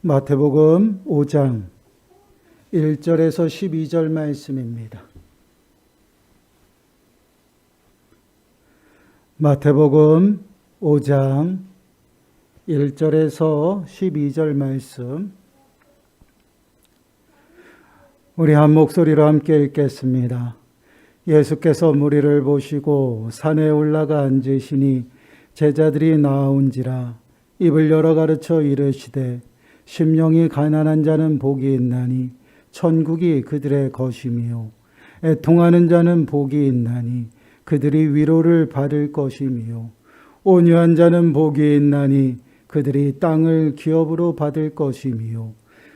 마태복음 5장 1절에서 12절 말씀입니다. 마태복음 5장 1절에서 12절 말씀, 우리 한 목소리로 함께 읽겠습니다. 예수께서 무리를 보시고 산에 올라가 앉으시니 제자들이 나아온지라. 입을 열어 가르쳐 이르시되 심령이 가난한 자는 복이 있나니 천국이 그들의 것이며, 애통하는 자는 복이 있나니 그들이 위로를 받을 것이며, 온유한 자는 복이 있나니 그들이 땅을 기업으로 받을 것이며,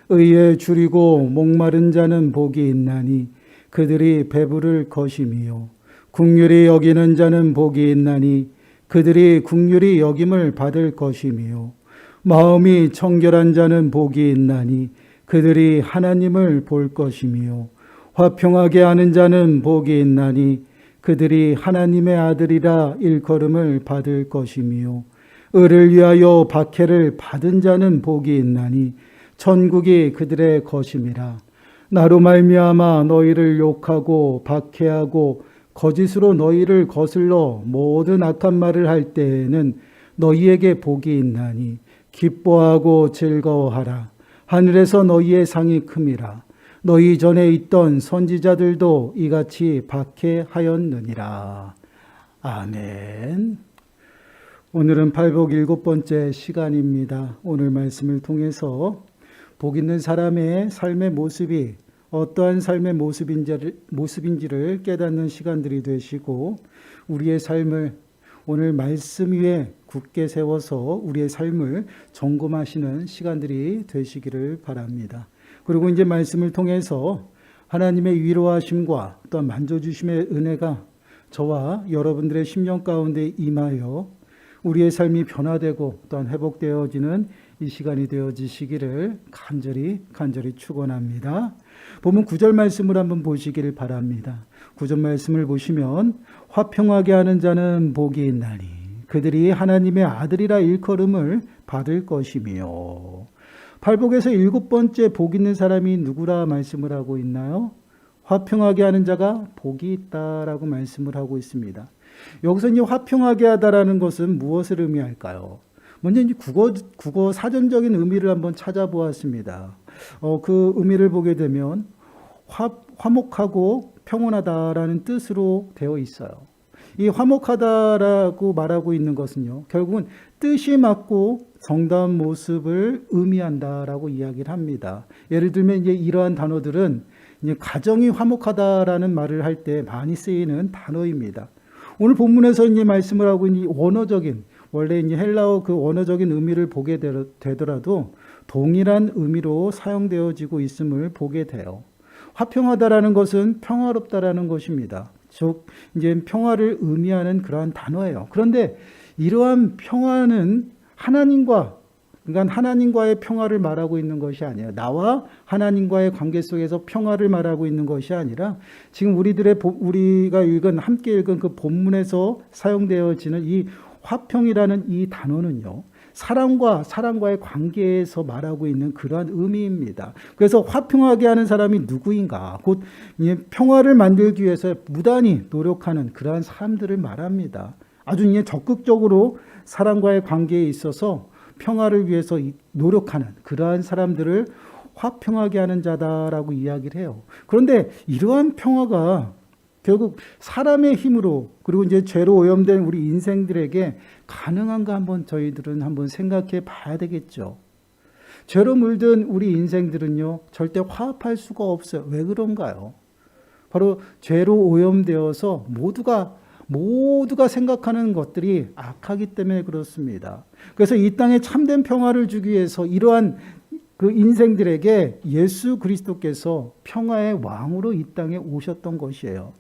의에 줄이고 목마른 자는 복이 있나니 그들이 배부를 것이며, 긍휼히 여기는 자는 복이 있나니 그들이 긍휼히 여김을 받을 것이며, 마음이 청결한 자는 복이 있나니 그들이 하나님을 볼 것이며, 화평하게 하는 자는 복이 있나니 그들이 하나님의 아들이라 일컬음을 받을 것이며, 의를 위하여 박해를 받은 자는 복이 있나니 천국이 그들의 것임이라. 나로 말미암아 너희를 욕하고 박해하고 거짓으로 너희를 거슬러 모든 악한 말을 할 때에는 너희에게 복이 있나니 기뻐하고 즐거워하라. 하늘에서 너희의 상이 큼이라. 너희 전에 있던 선지자들도 이같이 박해하였느니라. 아멘. 오늘은 팔복 7번째 시간입니다. 오늘 말씀을 통해서 복 있는 사람의 삶의 모습이 어떠한 삶의 모습인지를 깨닫는 시간들이 되시고, 우리의 삶을 오늘 말씀 위에 굳게 세워서 우리의 삶을 점검하시는 시간들이 되시기를 바랍니다. 그리고 이제 말씀을 통해서 하나님의 위로하심과 또한 만져주심의 은혜가 저와 여러분들의 심령 가운데 임하여 우리의 삶이 변화되고 또한 회복되어지는 이 시간이 되어지시기를 간절히 축원합니다. 본문 9절 말씀을 한번 보시기를 바랍니다. 9절 말씀을 보시면 화평하게 하는 자는 복이 있나니 그들이 하나님의 아들이라 일컬음을 받을 것이며, 팔복에서 7번째 복 있는 사람이 누구라 말씀을 하고 있나요? 화평하게 하는 자가 복이 있다라고 말씀을 하고 있습니다. 여기서 이제 화평하게 하다라는 것은 무엇을 의미할까요? 먼저 이제 국어 사전적인 의미를 한번 찾아보았습니다. 그 의미를 보게 되면 화목하고 평온하다라는 뜻으로 되어 있어요. 이 화목하다라고 말하고 있는 것은요, 결국은 뜻이 맞고 정다운 모습을 의미한다라고 이야기를 합니다. 예를 들면 이제 이러한 단어들은 이제 가정이 화목하다라는 말을 할 때 많이 쓰이는 단어입니다. 오늘 본문에서 이제 말씀을 하고 있는 원어적인, 원래 이제 헬라어 그 원어적인 의미를 보게 되더라도 동일한 의미로 사용되어지고 있음을 보게 돼요. 화평하다라는 것은 평화롭다라는 것입니다. 즉 이제 평화를 의미하는 그러한 단어예요. 그런데 이러한 평화는 그러니까 하나님과의 평화를 말하고 있는 것이 아니에요. 나와 하나님과의 관계 속에서 평화를 말하고 있는 것이 아니라, 지금 우리가 함께 읽은 그 본문에서 사용되어지는 이 화평이라는 이 단어는요, 사랑과의 관계에서 말하고 있는 그러한 의미입니다. 그래서 화평하게 하는 사람이 누구인가? 곧 평화를 만들기 위해서 무단히 노력하는 그러한 사람들을 말합니다. 아주 적극적으로 사랑과의 관계에 있어서 평화를 위해서 노력하는 그러한 사람들을 화평하게 하는 자다라고 이야기를 해요. 그런데 이러한 평화가 결국 사람의 힘으로, 그리고 이제 죄로 오염된 우리 인생들에게 가능한가 저희들은 한번 생각해 봐야 되겠죠. 죄로 물든 우리 인생들은요, 절대 화합할 수가 없어요. 왜 그런가요? 바로 죄로 오염되어서 모두가 생각하는 것들이 악하기 때문에 그렇습니다. 그래서 이 땅에 참된 평화를 주기 위해서 이러한 그 인생들에게 예수 그리스도께서 평화의 왕으로 이 땅에 오셨던 것이에요.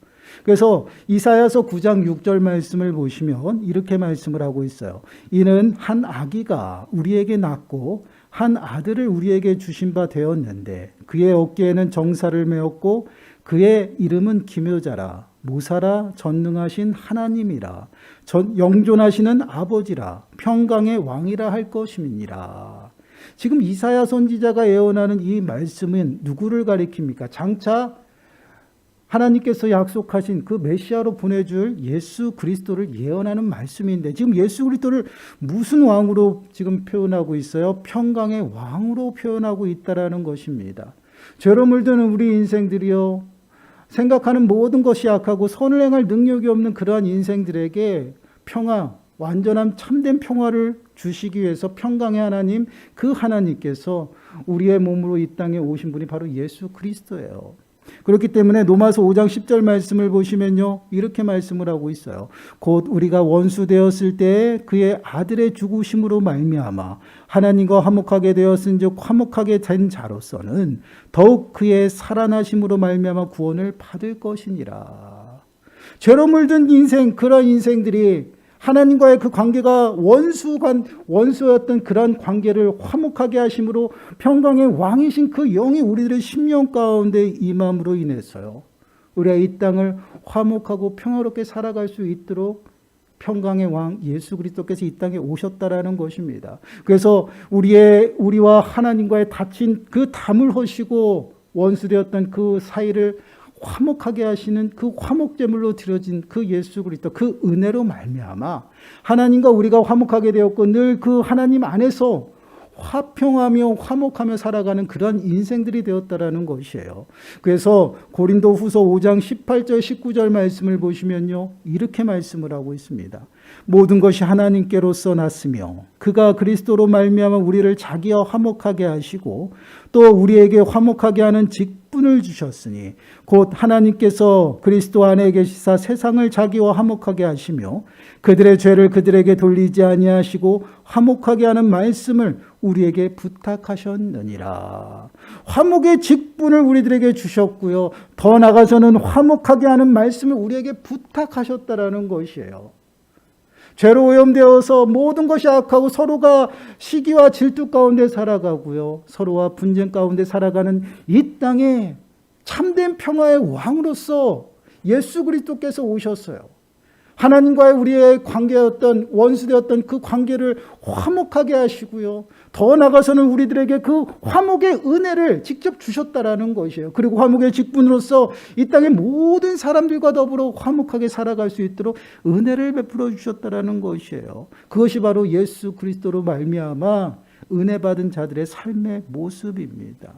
그래서 이사야서 9장 6절 말씀을 보시면 이렇게 말씀을 하고 있어요. 이는 한 아기가 우리에게 낳고 한 아들을 우리에게 주신 바 되었는데 그의 어깨에는 정사를 메었고 그의 이름은 기묘자라, 무사라, 전능하신 하나님이라, 영존하시는 아버지라, 평강의 왕이라 할 것임이니라. 지금 이사야 선지자가 예언하는 이 말씀은 누구를 가리킵니까? 장차 하나님께서 약속하신 그 메시아로 보내줄 예수 그리스도를 예언하는 말씀인데, 지금 예수 그리스도를 무슨 왕으로 지금 표현하고 있어요? 평강의 왕으로 표현하고 있다라는 것입니다. 죄로 물드는 우리 인생들이요, 생각하는 모든 것이 약하고 선을 행할 능력이 없는 그러한 인생들에게 평화, 완전한 참된 평화를 주시기 위해서 평강의 하나님, 그 하나님께서 우리의 몸으로 이 땅에 오신 분이 바로 예수 그리스도예요. 그렇기 때문에 로마서 5장 10절 말씀을 보시면요, 이렇게 말씀을 하고 있어요. 곧 우리가 원수 되었을 때 그의 아들의 죽으심으로 말미암아 하나님과 화목하게 되었은즉 화목하게 된 자로서는 더욱 그의 살아나심으로 말미암아 구원을 받을 것이니라. 죄로 물든 인생, 그런 인생들이 하나님과의 그 관계가 원수였던 그러한 관계를 화목하게 하심으로 평강의 왕이신 그 영이 우리들의 심령 가운데 임함으로 인해서요, 우리가 이 땅을 화목하고 평화롭게 살아갈 수 있도록 평강의 왕 예수 그리스도께서 이 땅에 오셨다라는 것입니다. 그래서 우리와 하나님과의 닫힌 그 담을 허시고 원수되었던 그 사이를 화목하게 하시는 그 화목제물로 드려진 그 예수 그리스도, 그 은혜로 말미암아 하나님과 우리가 화목하게 되었고 늘 그 하나님 안에서 화평하며 화목하며 살아가는 그런 인생들이 되었다라는 것이에요. 그래서 고린도후서 5장 18절 19절 말씀을 보시면요, 이렇게 말씀을 하고 있습니다. 모든 것이 하나님께로서 났으며 그가 그리스도로 말미암아 우리를 자기와 화목하게 하시고 또 우리에게 화목하게 하는 직분을 주셨으니 곧 하나님께서 그리스도 안에 계시사 세상을 자기와 화목하게 하시며 그들의 죄를 그들에게 돌리지 아니하시고 화목하게 하는 말씀을 우리에게 부탁하셨느니라. 화목의 직분을 우리들에게 주셨고요, 더 나아가서는 화목하게 하는 말씀을 우리에게 부탁하셨다라는 것이에요. 죄로 오염되어서 모든 것이 악하고 서로가 시기와 질투 가운데 살아가고요, 서로와 분쟁 가운데 살아가는 이 땅에 참된 평화의 왕으로서 예수 그리스도께서 오셨어요. 하나님과의 우리의 관계였던 원수되었던 그 관계를 화목하게 하시고요, 더 나아가서는 우리들에게 그 화목의 은혜를 직접 주셨다라는 것이에요. 그리고 화목의 직분으로서 이 땅의 모든 사람들과 더불어 화목하게 살아갈 수 있도록 은혜를 베풀어 주셨다라는 것이에요. 그것이 바로 예수 그리스도로 말미암아 은혜 받은 자들의 삶의 모습입니다.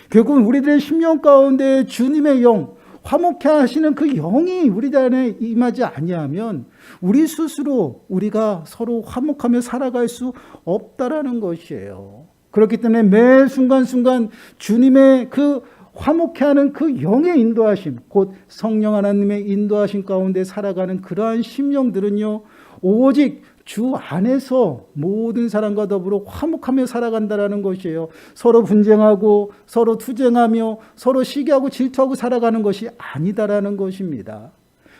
결국은 우리들의 심령 가운데 주님의 영, 화목해 하시는 그 영이 우리 안에 임하지 아니하면 우리 스스로 우리가 서로 화목하며 살아갈 수 없다라는 것이에요. 그렇기 때문에 매 순간순간 주님의 그 화목해 하는 그 영의 인도하심, 곧 성령 하나님의 인도하심 가운데 살아가는 그러한 심령들은요, 오직 주 안에서 모든 사람과 더불어 화목하며 살아간다라는 것이에요. 서로 분쟁하고 서로 투쟁하며 서로 시기하고 질투하고 살아가는 것이 아니다라는 것입니다.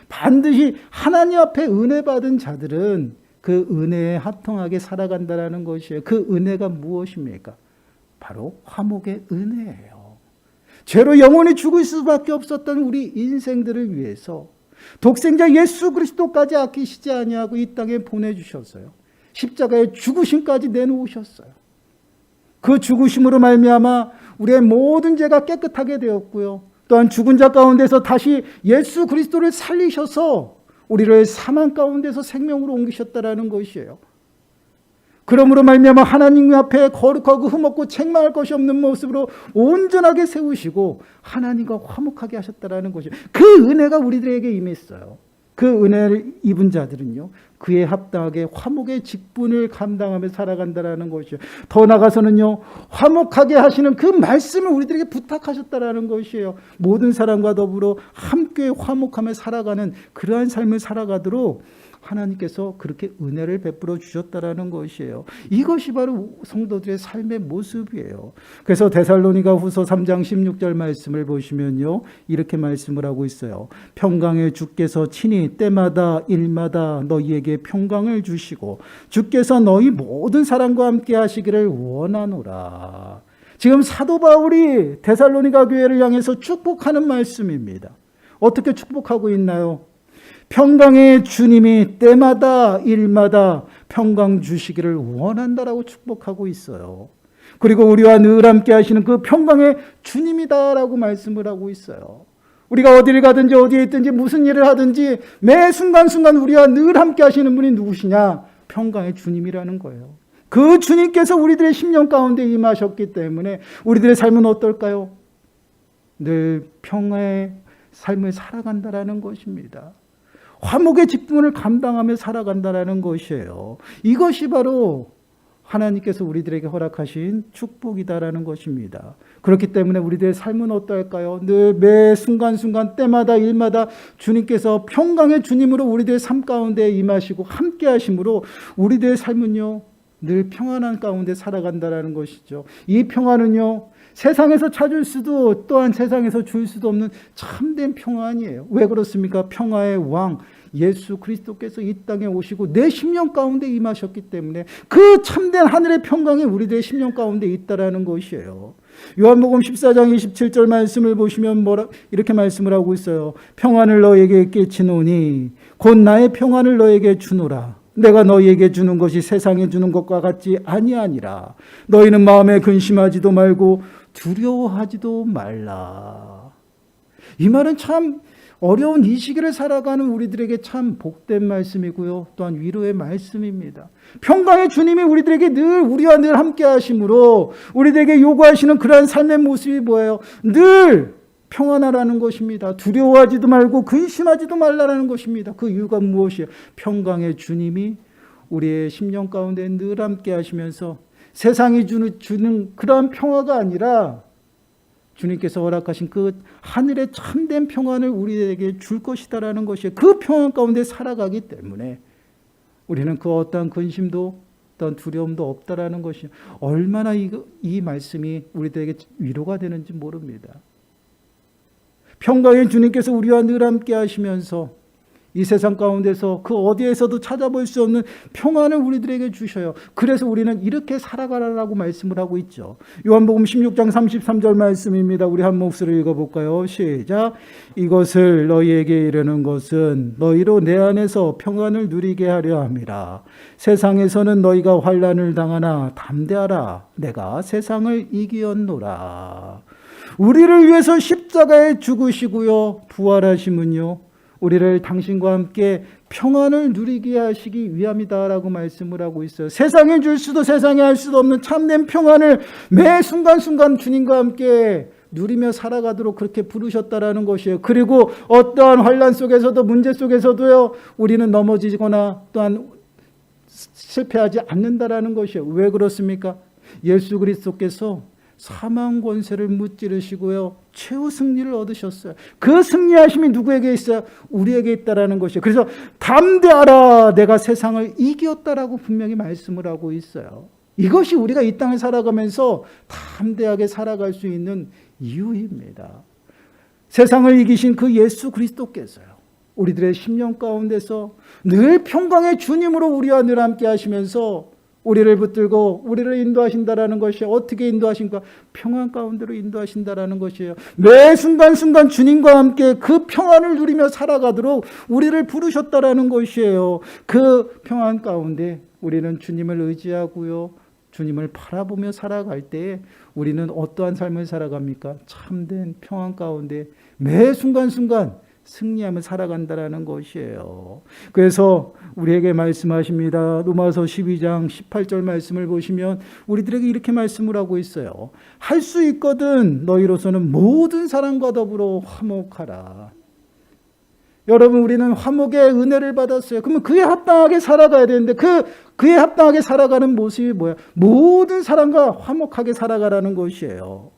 반드시 하나님 앞에 은혜 받은 자들은 그 은혜에 합통하게 살아간다라는 것이에요. 그 은혜가 무엇입니까? 바로 화목의 은혜예요. 죄로 영원히 죽을 수밖에 없었던 우리 인생들을 위해서 독생자 예수 그리스도까지 아끼시지 아니하고 이 땅에 보내주셨어요. 십자가의 죽으심까지 내놓으셨어요. 그 죽으심으로 말미암아 우리의 모든 죄가 깨끗하게 되었고요, 또한 죽은 자 가운데서 다시 예수 그리스도를 살리셔서 우리를 사망 가운데서 생명으로 옮기셨다라는 것이에요. 그러므로 말미암아 하나님 앞에 거룩하고 흠없고 책망할 것이 없는 모습으로 온전하게 세우시고 하나님과 화목하게 하셨다라는 것이에요. 그 은혜가 우리들에게 임했어요. 그 은혜를 입은 자들은요, 그에 합당하게 화목의 직분을 감당하며 살아간다라는 것이에요. 더 나아가서는요, 화목하게 하시는 그 말씀을 우리들에게 부탁하셨다라는 것이에요. 모든 사람과 더불어 함께 화목하며 살아가는 그러한 삶을 살아가도록 하나님께서 그렇게 은혜를 베풀어 주셨다라는 것이에요. 이것이 바로 성도들의 삶의 모습이에요. 그래서 데살로니가 후서 3장 16절 말씀을 보시면요, 이렇게 말씀을 하고 있어요. 평강의 주께서 친히 때마다 일마다 너희에게 평강을 주시고 주께서 너희 모든 사람과 함께 하시기를 원하노라. 지금 사도 바울이 데살로니가 교회를 향해서 축복하는 말씀입니다. 어떻게 축복하고 있나요? 평강의 주님이 때마다 일마다 평강 주시기를 원한다라고 축복하고 있어요. 그리고 우리와 늘 함께 하시는 그 평강의 주님이다라고 말씀을 하고 있어요. 우리가 어디를 가든지 어디에 있든지 무슨 일을 하든지 매 순간순간 우리와 늘 함께 하시는 분이 누구시냐? 평강의 주님이라는 거예요. 그 주님께서 우리들의 심령 가운데 임하셨기 때문에 우리들의 삶은 어떨까요? 늘 평화의 삶을 살아간다라는 것입니다. 화목의 직분을 감당하며 살아간다라는 것이에요. 이것이 바로 하나님께서 우리들에게 허락하신 축복이다라는 것입니다. 그렇기 때문에 우리들의 삶은 어떨까요? 늘 매 순간순간 때마다 일마다 주님께서 평강의 주님으로 우리들의 삶 가운데 임하시고 함께 하심으로 우리들의 삶은요 늘 평안한 가운데 살아간다라는 것이죠. 이 평안은요 세상에서 찾을 수도 또한 세상에서 줄 수도 없는 참된 평안이에요. 왜 그렇습니까? 평화의 왕 예수 그리스도께서 이 땅에 오시고 내 심령 가운데 임하셨기 때문에 그 참된 하늘의 평강이 우리들의 심령 가운데 있다라는 것이에요. 요한복음 14장 27절 말씀을 보시면 이렇게 말씀을 하고 있어요. 평안을 너에게 끼치노니 곧 나의 평안을 너에게 주노라. 내가 너희에게 주는 것이 세상에 주는 것과 같지 아니하니라. 너희는 마음에 근심하지도 말고 두려워하지도 말라. 이 말은 참 어려운 이 시기를 살아가는 우리들에게 참 복된 말씀이고요. 또한 위로의 말씀입니다. 평강의 주님이 우리들에게 우리와 늘 함께 하심으로 우리들에게 요구하시는 그러한 삶의 모습이 뭐예요? 늘 평안하라는 것입니다. 두려워하지도 말고 근심하지도 말라라는 것입니다. 그 이유가 무엇이에요? 평강의 주님이 우리의 심령 가운데 늘 함께 하시면서 세상이 주는 그러한 평화가 아니라 주님께서 허락하신 그 하늘의 참된 평안을 우리에게 줄 것이다라는 것이에요. 그 평안 가운데 살아가기 때문에 우리는 그 어떠한 근심도 어떤 두려움도 없다라는 것이에요. 얼마나 이 말씀이 우리들에게 위로가 되는지 모릅니다. 평강의 주님께서 우리와 늘 함께 하시면서 이 세상 가운데서 그 어디에서도 찾아볼 수 없는 평안을 우리들에게 주셔요. 그래서 우리는 이렇게 살아가라라고 말씀을 하고 있죠. 요한복음 16장 33절 말씀입니다. 우리 한 목소리를 읽어볼까요? 시작. 이것을 너희에게 이르는 것은 너희로 내 안에서 평안을 누리게 하려 함이라. 세상에서는 너희가 환난을 당하나 담대하라. 내가 세상을 이기었노라. 우리를 위해서 십자가에 죽으시고요. 부활하심은요. 우리를 당신과 함께 평안을 누리게 하시기 위함이다라고 말씀을 하고 있어요. 세상에 줄 수도 세상에 할 수도 없는 참된 평안을 매 순간순간 주님과 함께 누리며 살아가도록 그렇게 부르셨다라는 것이에요. 그리고 어떠한 환난 속에서도 문제 속에서도요. 우리는 넘어지거나 또한 실패하지 않는다라는 것이에요. 왜 그렇습니까? 예수 그리스도께서 사망 권세를 무찌르시고요. 최후 승리를 얻으셨어요. 그 승리하심이 누구에게 있어요? 우리에게 있다라는 것이에요. 그래서 담대하라. 내가 세상을 이겼다라고 분명히 말씀을 하고 있어요. 이것이 우리가 이 땅을 살아가면서 담대하게 살아갈 수 있는 이유입니다. 세상을 이기신 그 예수 그리스도께서요. 우리들의 심령 가운데서 늘 평강의 주님으로 우리와 늘 함께 하시면서 우리를 붙들고 우리를 인도하신다라는 것이 어떻게 인도하신가? 평안 가운데로 인도하신다라는 것이에요. 매 순간순간 주님과 함께 그 평안을 누리며 살아가도록 우리를 부르셨다라는 것이에요. 그 평안 가운데 우리는 주님을 의지하고요. 주님을 바라보며 살아갈 때에 우리는 어떠한 삶을 살아갑니까? 참된 평안 가운데 매 순간순간 승리하며 살아간다라는 것이에요. 그래서 우리에게 말씀하십니다. 로마서 12장 18절 말씀을 보시면 우리들에게 이렇게 말씀을 하고 있어요. 할 수 있거든 너희로서는 모든 사람과 더불어 화목하라. 여러분 우리는 화목의 은혜를 받았어요. 그러면 그에 합당하게 살아가야 되는데 그에 합당하게 살아가는 모습이 뭐야? 모든 사람과 화목하게 살아가라는 것이에요.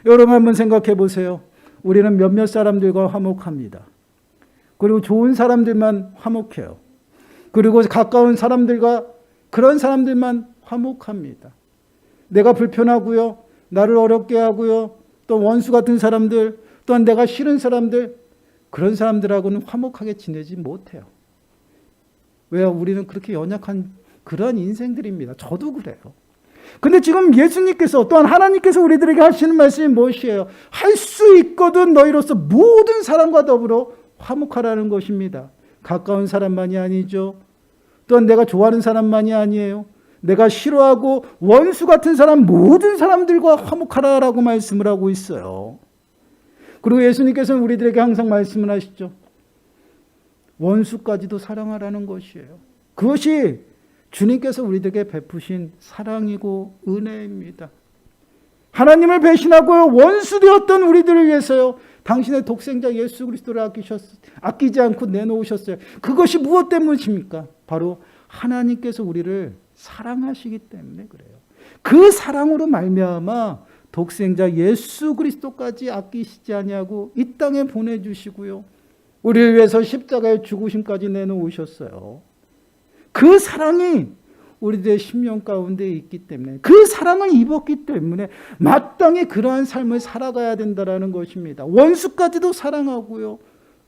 여러분 한번 생각해 보세요. 우리는 몇몇 사람들과 화목합니다. 그리고 좋은 사람들만 화목해요. 그리고 가까운 사람들과 그런 사람들만 화목합니다. 내가 불편하고요. 나를 어렵게 하고요. 또 원수 같은 사람들, 또한 내가 싫은 사람들, 그런 사람들하고는 화목하게 지내지 못해요. 왜요? 우리는 그렇게 연약한 그런 인생들입니다. 저도 그래요. 근데 지금 예수님께서 또한 하나님께서 우리들에게 하시는 말씀이 무엇이에요? 할 수 있거든 너희로서 모든 사람과 더불어 화목하라는 것입니다. 가까운 사람만이 아니죠. 또한 내가 좋아하는 사람만이 아니에요. 내가 싫어하고 원수 같은 사람 모든 사람들과 화목하라라고 말씀을 하고 있어요. 그리고 예수님께서는 우리들에게 항상 말씀을 하시죠. 원수까지도 사랑하라는 것이에요. 그것이 주님께서 우리들에게 베푸신 사랑이고 은혜입니다. 하나님을 배신하고 원수 되었던 우리들을 위해서요. 당신의 독생자 예수 그리스도를 아끼지 않고 내놓으셨어요. 그것이 무엇 때문입니까? 바로 하나님께서 우리를 사랑하시기 때문에 그래요. 그 사랑으로 말미암아 독생자 예수 그리스도까지 아끼시지 아니하고 이 땅에 보내주시고요. 우리를 위해서 십자가의 죽으심까지 내놓으셨어요. 그 사랑이 우리들의 심령 가운데 있기 때문에 그 사랑을 입었기 때문에 마땅히 그러한 삶을 살아가야 된다는 것입니다. 원수까지도 사랑하고요.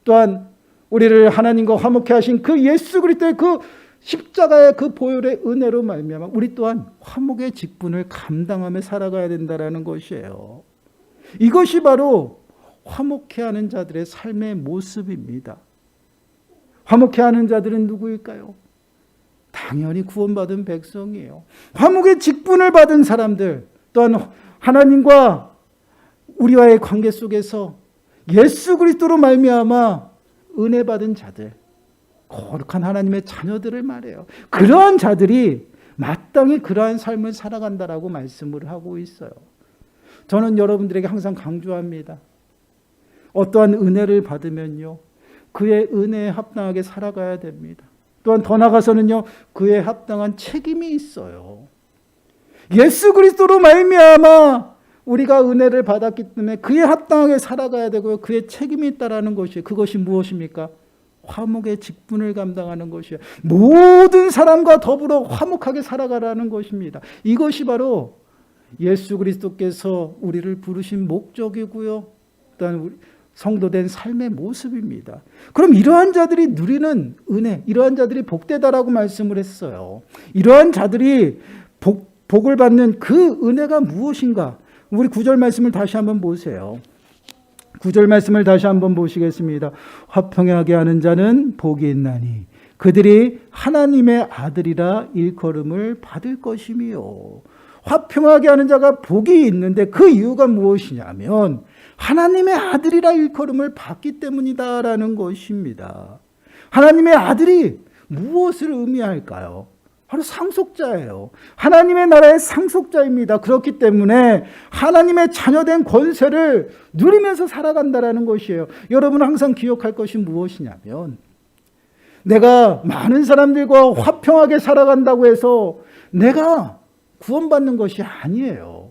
또한 우리를 하나님과 화목케 하신 그 예수 그리스도의 그 십자가의 그 보혈의 은혜로 말미암아 우리 또한 화목의 직분을 감당하며 살아가야 된다는 것이에요. 이것이 바로 화목케 하는 자들의 삶의 모습입니다. 화목케 하는 자들은 누구일까요? 당연히 구원받은 백성이에요. 화목의 직분을 받은 사람들, 또한 하나님과 우리와의 관계 속에서 예수 그리스도로 말미암아 은혜 받은 자들, 거룩한 하나님의 자녀들을 말해요. 그러한 자들이 마땅히 그러한 삶을 살아간다라고 말씀을 하고 있어요. 저는 여러분들에게 항상 강조합니다. 어떠한 은혜를 받으면요, 그의 은혜에 합당하게 살아가야 됩니다. 또한 더 나아가서는요, 그에 합당한 책임이 있어요. 예수 그리스도로 말미암아 우리가 은혜를 받았기 때문에 그에 합당하게 살아가야 되고요, 그의 책임이 있다라는 것이에요. 그것이 무엇입니까? 화목의 직분을 감당하는 것이에요. 모든 사람과 더불어 화목하게 살아가라는 것입니다. 이것이 바로 예수 그리스도께서 우리를 부르신 목적이고요, 또한 성도된 삶의 모습입니다. 그럼 이러한 자들이 누리는 은혜, 이러한 자들이 복되다라고 말씀을 했어요. 이러한 자들이 복을 받는 그 은혜가 무엇인가? 우리 9절 말씀을 다시 한번 보세요. 9절 말씀을 다시 한번 보시겠습니다. 화평하게 하는 자는 복이 있나니 그들이 하나님의 아들이라 일컬음을 받을 것이며. 화평하게 하는 자가 복이 있는데 그 이유가 무엇이냐면 하나님의 아들이라 일컬음을 받기 때문이다라는 것입니다. 하나님의 아들이 무엇을 의미할까요? 바로 상속자예요. 하나님의 나라의 상속자입니다. 그렇기 때문에 하나님의 자녀된 권세를 누리면서 살아간다라는 것이에요. 여러분 항상 기억할 것이 무엇이냐면 내가 많은 사람들과 화평하게 살아간다고 해서 내가 구원받는 것이 아니에요.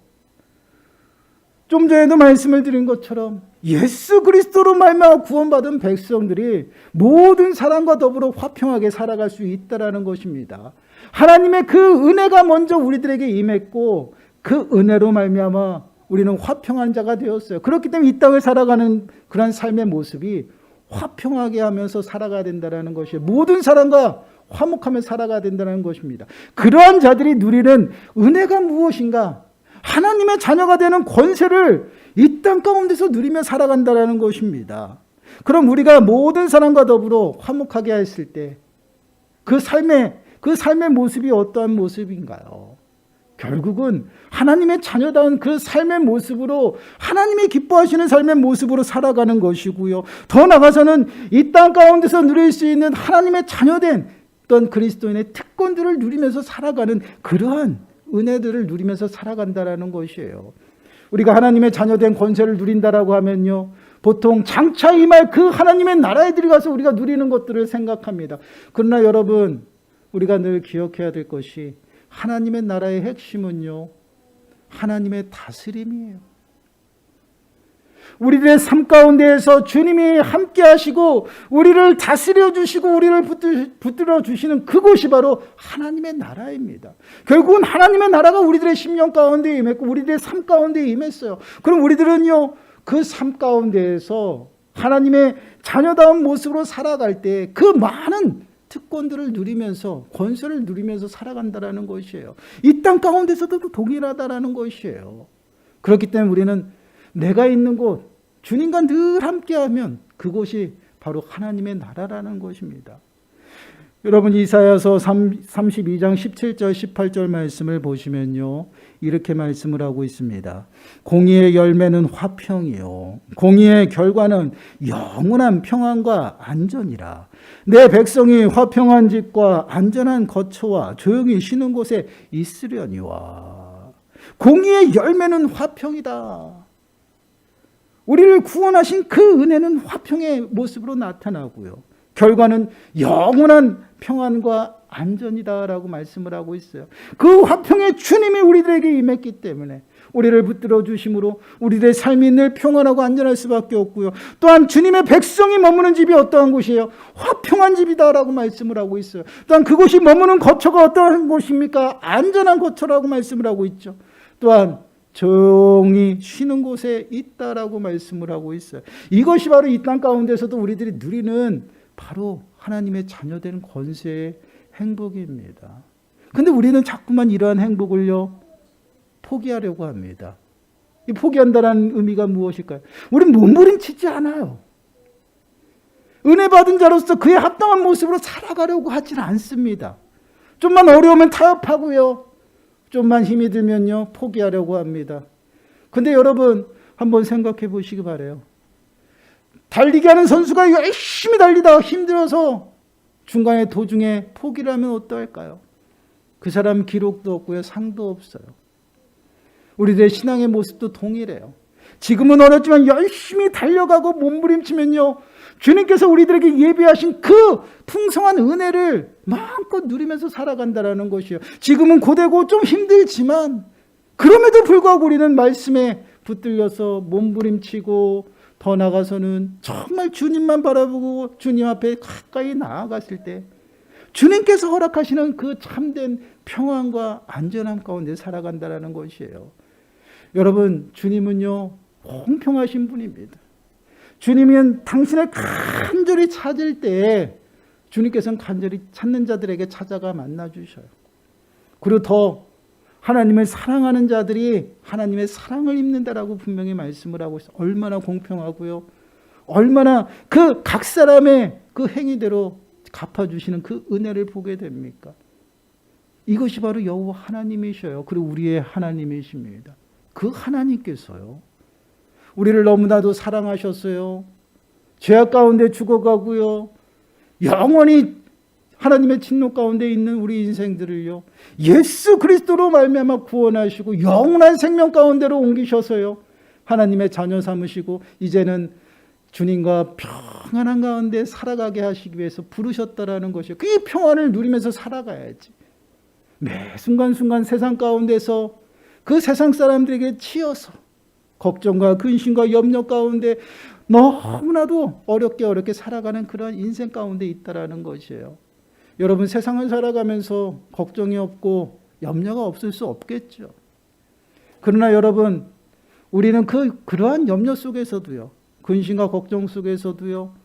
좀 전에도 말씀을 드린 것처럼 예수 그리스도로 말미암아 구원받은 백성들이 모든 사람과 더불어 화평하게 살아갈 수 있다라는 것입니다. 하나님의 그 은혜가 먼저 우리들에게 임했고 그 은혜로 말미암아 우리는 화평한 자가 되었어요. 그렇기 때문에 이 땅을 살아가는 그런 삶의 모습이 화평하게 하면서 살아가야 된다는 것이에요. 모든 사람과 화목하며 살아가야 된다는 것입니다. 그러한 자들이 누리는 은혜가 무엇인가? 하나님의 자녀가 되는 권세를 이 땅 가운데서 누리며 살아간다는 것입니다. 그럼 우리가 모든 사람과 더불어 화목하게 했을 때 그 삶의 모습이 어떠한 모습인가요? 결국은 하나님의 자녀다운 그 삶의 모습으로 하나님이 기뻐하시는 삶의 모습으로 살아가는 것이고요. 더 나아가서는 이 땅 가운데서 누릴 수 있는 하나님의 자녀된 어떤 그리스도인의 특권들을 누리면서 살아가는 그러한 은혜들을 누리면서 살아간다라는 것이에요. 우리가 하나님의 자녀된 권세를 누린다라고 하면요, 보통 장차 임할 그 하나님의 나라에 들어가서 우리가 누리는 것들을 생각합니다. 그러나 여러분, 우리가 늘 기억해야 될 것이 하나님의 나라의 핵심은요, 하나님의 다스림이에요. 우리들의 삶 가운데에서 주님이 함께 하시고 우리를 다스려 주시고 우리를 붙들어 주시는 그곳이 바로 하나님의 나라입니다. 결국은 하나님의 나라가 우리들의 심령 가운데 임했고 우리들의 삶 가운데 임했어요. 그럼 우리들은요, 그 삶 가운데에서 하나님의 자녀다운 모습으로 살아갈 때 그 많은 특권들을 누리면서 권세를 누리면서 살아간다라는 것이에요. 이 땅 가운데서도 동일하다라는 것이에요. 그렇기 때문에 우리는 내가 있는 곳, 주님과 늘 함께하면 그곳이 바로 하나님의 나라라는 것입니다. 여러분 이사야서 32장 17절 18절 말씀을 보시면요, 이렇게 말씀을 하고 있습니다. 공의의 열매는 화평이요 공의의 결과는 영원한 평안과 안전이라. 내 백성이 화평한 집과 안전한 거처와 조용히 쉬는 곳에 있으려니와. 공의의 열매는 화평이다. 우리를 구원하신 그 은혜는 화평의 모습으로 나타나고요, 결과는 영원한 평안과 안전이다라고 말씀을 하고 있어요. 그 화평의 주님이 우리들에게 임했기 때문에 우리를 붙들어 주심으로 우리들의 삶이 늘 평안하고 안전할 수밖에 없고요, 또한 주님의 백성이 머무는 집이 어떠한 곳이에요? 화평한 집이다라고 말씀을 하고 있어요. 또한 그곳이 머무는 거처가 어떠한 곳입니까? 안전한 거처라고 말씀을 하고 있죠. 또한 조용히 쉬는 곳에 있다라고 말씀을 하고 있어요. 이것이 바로 이 땅 가운데서도 우리들이 누리는 바로 하나님의 자녀된 권세의 행복입니다. 근데 우리는 자꾸만 이러한 행복을요, 포기하려고 합니다. 이 포기한다는 의미가 무엇일까요? 우리는 몸부림치지 않아요. 은혜 받은 자로서 그에 합당한 모습으로 살아가려고 하지는 않습니다. 좀만 어려우면 타협하고요, 좀만 힘이 들면요, 포기하려고 합니다. 근데 여러분 한번 생각해 보시기 바라요. 달리기 하는 선수가 열심히 달리다가 힘들어서 중간에 도중에 포기를 하면 어떨까요? 그 사람 기록도 없고요, 상도 없어요. 우리들의 신앙의 모습도 동일해요. 지금은 어렵지만 열심히 달려가고 몸부림치면요, 주님께서 우리들에게 예비하신 그 풍성한 은혜를 마음껏 누리면서 살아간다는 것이에요. 지금은 고되고 좀 힘들지만 그럼에도 불구하고 우리는 말씀에 붙들려서 몸부림치고, 더 나아가서는 정말 주님만 바라보고 주님 앞에 가까이 나아갔을 때 주님께서 허락하시는 그 참된 평안과 안전함 가운데 살아간다는 것이에요. 여러분, 주님은요, 공평하신 분입니다. 주님은 당신을 간절히 찾을 때 주님께서는 간절히 찾는 자들에게 찾아가 만나주셔요. 그리고 더 하나님을 사랑하는 자들이 하나님의 사랑을 입는다라고 분명히 말씀을 하고 있어요. 얼마나 공평하고요, 얼마나 그 각 사람의 그 행위대로 갚아주시는 그 은혜를 보게 됩니까? 이것이 바로 여호와 하나님이셔요. 그리고 우리의 하나님이십니다. 그 하나님께서요, 우리를 너무나도 사랑하셨어요. 죄악 가운데 죽어가고요, 영원히 하나님의 진노 가운데 있는 우리 인생들을요, 예수 그리스도로 말미암아 구원하시고 영원한 생명 가운데로 옮기셔서요, 하나님의 자녀 삼으시고 이제는 주님과 평안한 가운데 살아가게 하시기 위해서 부르셨다라는 것이에요. 그 평안을 누리면서 살아가야지. 매 순간순간 세상 가운데서 그 세상 사람들에게 치여서 걱정과 근심과 염려 가운데 너무나도 어렵게 살아가는 그런 인생 가운데 있다라는 것이에요. 여러분, 세상을 살아가면서 걱정이 없고 염려가 없을 수 없겠죠. 그러나 여러분, 우리는 그러한 염려 속에서도요, 근심과 걱정 속에서도요,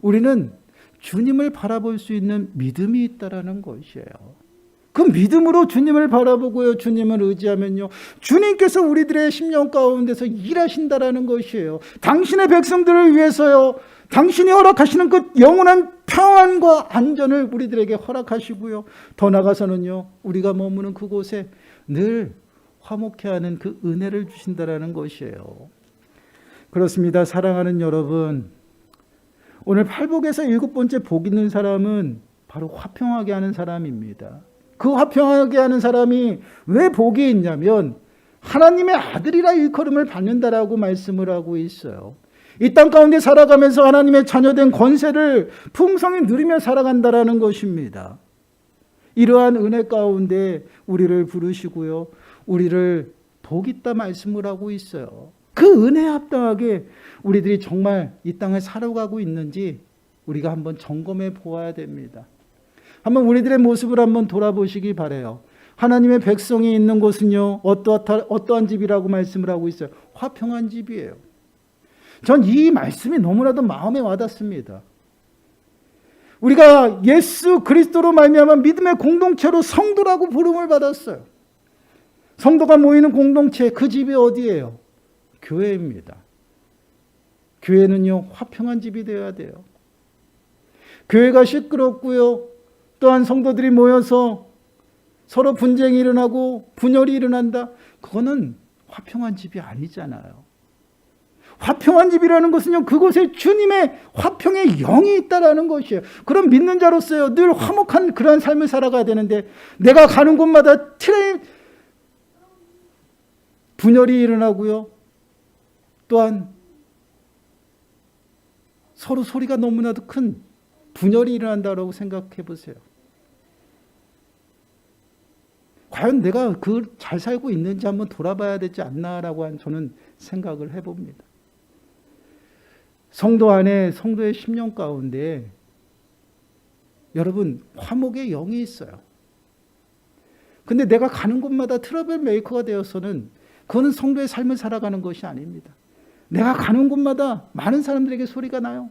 우리는 주님을 바라볼 수 있는 믿음이 있다라는 것이에요. 그 믿음으로 주님을 바라보고요, 주님을 의지하면요, 주님께서 우리들의 심령 가운데서 일하신다라는 것이에요. 당신의 백성들을 위해서요, 당신이 허락하시는 그 영원한 평안과 안전을 우리들에게 허락하시고요, 더 나아가서는요, 우리가 머무는 그곳에 늘 화목해 하는 그 은혜를 주신다라는 것이에요. 그렇습니다. 사랑하는 여러분, 오늘 팔복에서 7번째 복 있는 사람은 바로 화평하게 하는 사람입니다. 그 화평하게 하는 사람이 왜 복이 있냐면 하나님의 아들이라 일컬음을 받는다라고 말씀을 하고 있어요. 이 땅 가운데 살아가면서 하나님의 자녀된 권세를 풍성히 누리며 살아간다라는 것입니다. 이러한 은혜 가운데 우리를 부르시고요, 우리를 복 있다 말씀을 하고 있어요. 그 은혜에 합당하게 우리들이 정말 이 땅을 살아가고 있는지 우리가 한번 점검해 보아야 됩니다. 한번 우리들의 모습을 한번 돌아보시기 바라요. 하나님의 백성이 있는 곳은요, 어떠한 집이라고 말씀을 하고 있어요? 화평한 집이에요. 전 이 말씀이 너무나도 마음에 와닿습니다. 우리가 예수 그리스도로 말미암아 믿음의 공동체로 성도라고 부름을 받았어요. 성도가 모이는 공동체, 그 집이 어디예요? 교회입니다. 교회는요, 화평한 집이 되어야 돼요. 교회가 시끄럽고요. 또한 성도들이 모여서 서로 분쟁이 일어나고 분열이 일어난다. 그거는 화평한 집이 아니잖아요. 화평한 집이라는 것은요, 그곳에 주님의 화평의 영이 있다라는 것이에요. 그럼 믿는 자로서요, 늘 화목한 그러한 삶을 살아가야 되는데, 내가 가는 곳마다 분열이 일어나고요. 또한 서로 소리가 너무나도 큰 분열이 일어난다고 생각해 보세요. 과연 내가 잘 살고 있는지 한번 돌아봐야 되지 않나라고 저는 생각을 해봅니다. 성도 안에 성도의 심령 가운데 여러분 화목의 영이 있어요. 근데 내가 가는 곳마다 트러블 메이커가 되어서는 그거는 성도의 삶을 살아가는 것이 아닙니다. 내가 가는 곳마다 많은 사람들에게 소리가 나요.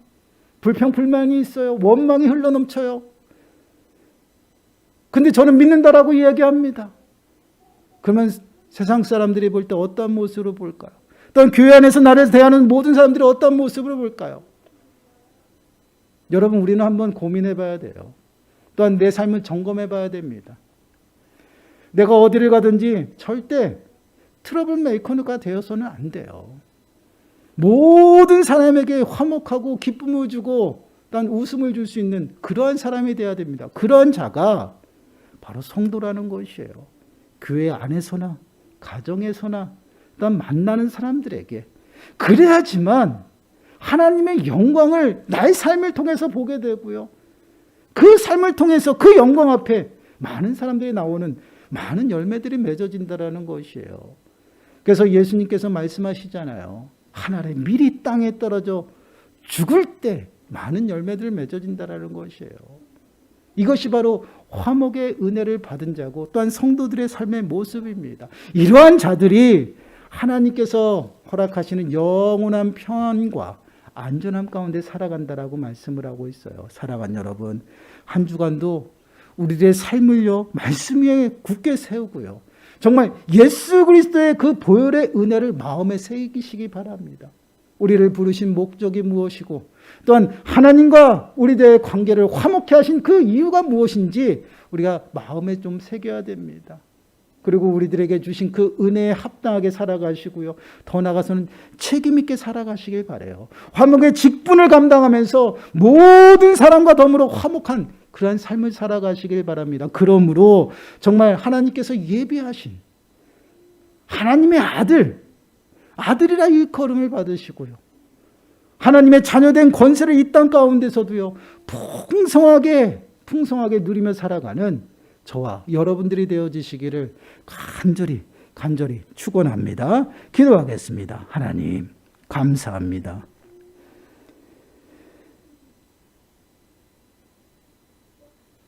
불평불만이 있어요. 원망이 흘러넘쳐요. 근데 저는 믿는다라고 이야기합니다. 그러면 세상 사람들이 볼 때 어떤 모습으로 볼까요? 또한 교회 안에서 나를 대하는 모든 사람들이 어떤 모습으로 볼까요? 여러분, 우리는 한번 고민해 봐야 돼요. 또한 내 삶을 점검해 봐야 됩니다. 내가 어디를 가든지 절대 트러블 메이커가 되어서는 안 돼요. 모든 사람에게 화목하고 기쁨을 주고 또한 웃음을 줄 수 있는 그러한 사람이 되어야 됩니다. 그러한 자가 바로 성도라는 것이에요. 교회 안에서나 가정에서나 또한 만나는 사람들에게. 그래야지만 하나님의 영광을 나의 삶을 통해서 보게 되고요. 그 삶을 통해서 그 영광 앞에 많은 사람들이 나오는 많은 열매들이 맺어진다라는 것이에요. 그래서 예수님께서 말씀하시잖아요. 하늘의 밀이 땅에 떨어져 죽을 때 많은 열매들을 맺어진다라는 것이에요. 이것이 바로 화목의 은혜를 받은 자고 또한 성도들의 삶의 모습입니다. 이러한 자들이 하나님께서 허락하시는 영원한 평안과 안전함 가운데 살아간다라고 말씀을 하고 있어요. 사랑하는 여러분, 한 주간도 우리의 삶을요 말씀 위에 굳게 세우고요, 정말 예수 그리스도의 그 보혈의 은혜를 마음에 새기시기 바랍니다. 우리를 부르신 목적이 무엇이고 또한 하나님과 우리들의 관계를 화목케 하신 그 이유가 무엇인지 우리가 마음에 좀 새겨야 됩니다. 그리고 우리들에게 주신 그 은혜에 합당하게 살아가시고요, 더 나아가서는 책임 있게 살아가시길 바라요. 화목의 직분을 감당하면서 모든 사람과 더불어 화목한 그러한 삶을 살아가시길 바랍니다. 그러므로 정말 하나님께서 예비하신 하나님의 아들이라 일컬음을 받으시고요, 하나님의 자녀된 권세를 이 땅 가운데서도요 풍성하게 누리며 살아가는 저와 여러분들이 되어지시기를 간절히 축원합니다. 기도하겠습니다. 하나님 감사합니다.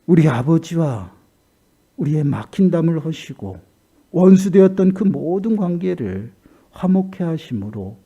우리 아버지와 우리의 막힌 담을 허시고 원수되었던 그 모든 관계를 화목케 하심으로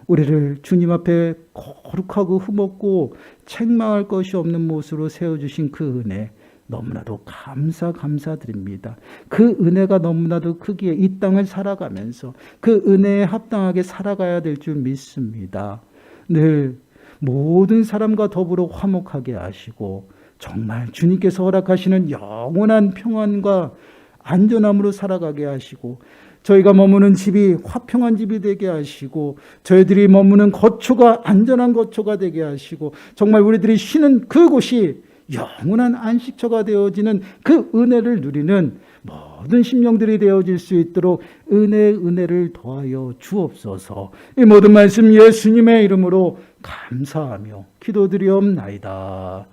우리를 주님 앞에 거룩하고 흠없고 책망할 것이 없는 모습으로 세워주신 그 은혜 너무나도 감사드립니다. 그 은혜가 너무나도 크기에 이 땅을 살아가면서 그 은혜에 합당하게 살아가야 될 줄 믿습니다. 늘 모든 사람과 더불어 화목하게 하시고 정말 주님께서 허락하시는 영원한 평안과 안전함으로 살아가게 하시고 저희가 머무는 집이 화평한 집이 되게 하시고 저희들이 머무는 거처가 안전한 거처가 되게 하시고 정말 우리들이 쉬는 그곳이 영원한 안식처가 되어지는 그 은혜를 누리는 모든 심령들이 되어질 수 있도록 은혜를 더하여 주옵소서. 이 모든 말씀 예수님의 이름으로 감사하며 기도드리옵나이다.